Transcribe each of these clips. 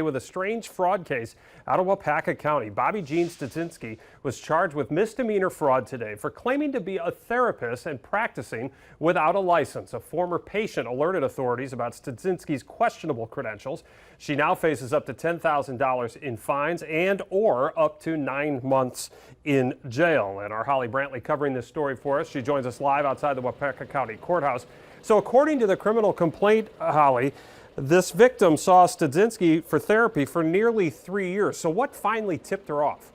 With a strange fraud case out of Waupaca County. Bobby Jean Stadzinski was charged with misdemeanor fraud today for claiming to be a therapist and practicing without a license. A former patient alerted authorities about Stadzinski's questionable credentials. She now faces up to $10,000 in fines and/or up to 9 months in jail. And our Holly Brantley covering this story for us. She joins us live outside the Waupaca County Courthouse. So according to the criminal complaint, Holly, this victim saw Stadzinski for therapy for nearly 3 years. So what finally tipped her off?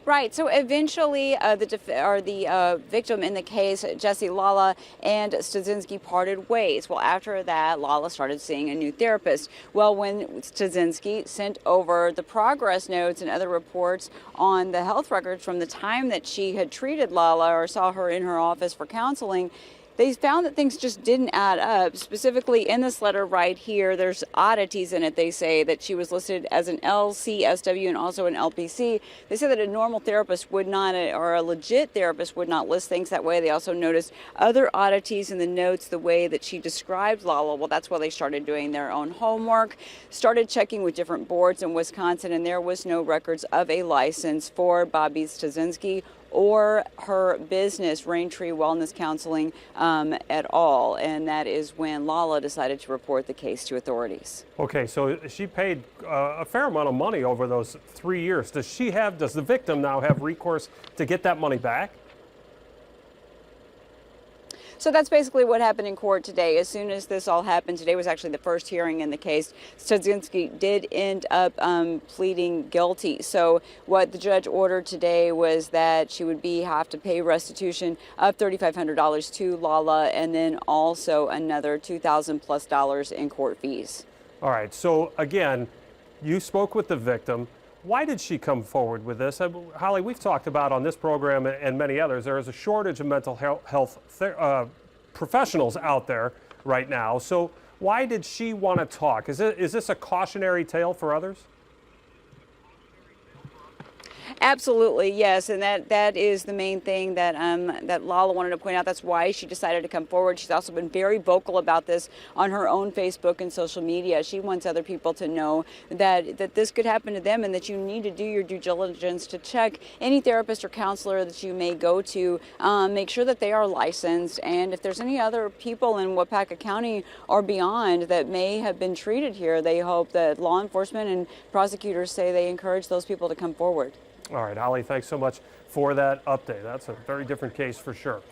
Right. So eventually, the victim in the case, Jesse Lala, and Stadzinski parted ways. Well, after that, Lala started seeing a new therapist. Well, when Stadzinski sent over the progress notes and other reports on the health records from the time that she had treated Lala or saw her in her office for counseling, they found that things just didn't add up. Specifically in this letter right here, there's oddities in it. They say that she was listed as an LCSW and also an LPC. They say that a normal therapist would not, or a legit therapist would not list things that way. They also noticed other oddities in the notes, the way that she described Lala. Well, that's why they started doing their own homework, started checking with different boards in Wisconsin, and there was no records of a license for Bobby Stadzinski or her business, Raintree Wellness Counseling, at all. And that is when Lala decided to report the case to authorities. Okay, so she paid a fair amount of money over those 3 years. Does the victim now have recourse to get that money back? So that's basically what happened in court today. As soon as this all happened, today was actually the first hearing in the case. Stadzinski did end up pleading guilty. So what the judge ordered today was that she would have to pay restitution of $3,500 to Lala, and then also another $2,000+ in court fees. All right. So again, you spoke with the victim. Why did she come forward with this? Holly, we've talked about on this program and many others, there is a shortage of mental health professionals out there right now. So why did she want to talk? Is this a cautionary tale for others? Absolutely, yes, and that is the main thing that that Lala wanted to point out. That's why she decided to come forward. She's also been very vocal about this on her own Facebook and social media. She wants other people to know that this could happen to them, and that you need to do your due diligence to check any therapist or counselor that you may go to. Make sure that they are licensed, and if there's any other people in Waupaca County or beyond that may have been treated here, they hope that law enforcement and prosecutors say they encourage those people to come forward. All right, Holly, thanks so much for that update. That's a very different case for sure.